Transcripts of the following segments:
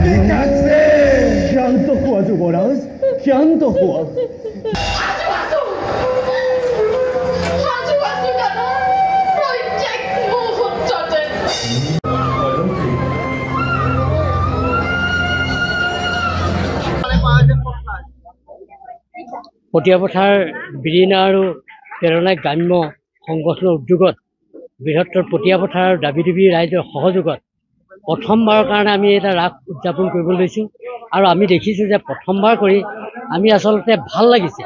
ঠিক আছে শান্ত হোৱা যুৱৰাজ শান্ত হোৱা পটিয়াপথাৰ বিৰিণা আৰু প্ৰেৰণা গ্ৰাম্য সংগঠনৰ উদ্যোগত বৃহত্তৰ পটিয়াপথাৰ দাবী দেৱী ৰাইজৰ সহযোগত প্ৰথমবাৰৰ কাৰণে আমি এটা ৰাস উদযাপন কৰিবলৈ লৈছোঁ আৰু আমি দেখিছোঁ যে প্ৰথমবাৰ কৰি আমি আচলতে ভাল লাগিছে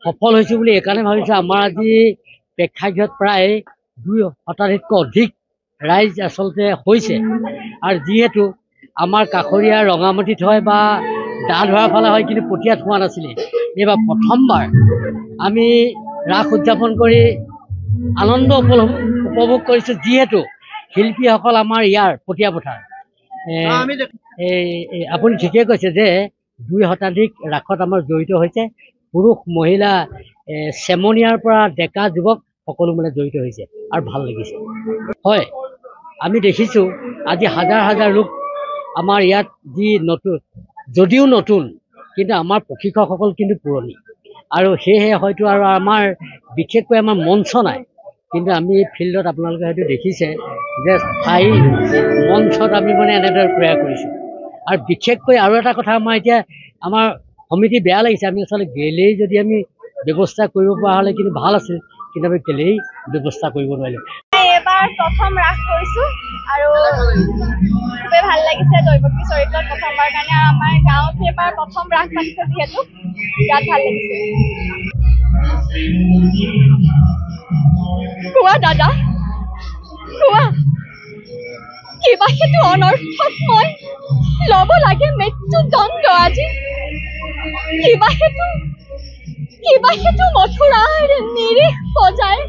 সফল হৈছোঁ বুলি এইকাৰণে ভাবিছোঁ আমাৰ আজি প্ৰেক্ষাগৃহত প্ৰায় 2 শতাধিকতকৈ অধিক ৰাইজ আচলতে হৈছে আৰু যিহেতু আমাৰ কাষৰীয়া ৰঙামাটিত হয় বা দা ধৰাৰ ফালে হয় কিন্তু পটিয়াত হোৱা নাছিলে এইবাৰ প্ৰথমবাৰ আমি ৰাস উদযাপন কৰি আনন্দ উপভোগ কৰিছোঁ যিহেতু শিল্পীসকল আমাৰ ইয়াৰ পটিয়াপথাৰ আপুনি ঠিকেই কৈছে যে 2 শতাধিক ৰাসত আমাৰ জড়িত হৈছে পুৰুষ মহিলা চেমনীয়াৰ পৰা ডেকা যুৱক সকলো মানে জড়িত হৈছে আৰু ভাল লাগিছে হয় আমি দেখিছোঁ আজি হাজাৰ হাজাৰ লোক আমাৰ ইয়াত যি নতুন যদিও নতুন কিন্তু আমাৰ প্ৰশিক্ষকসকল কিন্তু পুৰণি আৰু সেয়েহে হয়তো আৰু আমাৰ বিশেষকৈ আমাৰ মঞ্চ নাই কিন্তু আমি ফিল্ডত আপোনালোকে হয়তো দেখিছে যে স্থায়ী মঞ্চত আমি মানে এনেদৰে প্ৰয়াস কৰিছোঁ আৰু বিশেষকৈ আৰু এটা কথা আমাৰ এতিয়া আমাৰ সমিতি বেয়া লাগিছে আমি আচলতে গেলেই যদি আমি ব্যৱস্থা কৰিব পৰা হ'লে কিন্তু ভাল আছিল কিন্তু আমি গেলেই ব্যৱস্থা কৰিব নোৱাৰিলোঁ এবাৰ প্ৰথম ৰাস কৰিছোঁ আৰু খুবেই ভাল লাগিছে দৈৱকী চৰিত্ৰত প্ৰথমবাৰ কাৰণে আৰু আমাৰ গাঁৱত এবাৰ প্ৰথম ৰাস পাতিছে যিহেতু বিৰাট ভাল লাগিছে কোৱা দাদা কোৱা কিবা সেইটো অনৰ্থক মই ল'ব লাগে মৃত্যুদণ্ড আজি কিবা সেইটো মথুৰাৰ নিৰীহ বজাই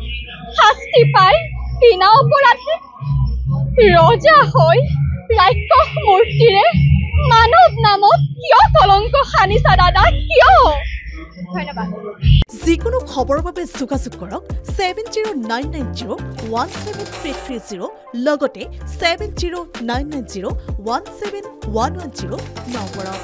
শাস্তি পাই বিনা অপৰাধে ৰজা হৈ ৰাক্ষস মূৰ্তিৰে মানৱ নামত কিয় কলংক সানিছা দাদা কিয় ধন্যবাদ যিকোনো খবৰৰ বাবে যোগাযোগ কৰক 7099017330 লগতে 7099017110 নম্বৰত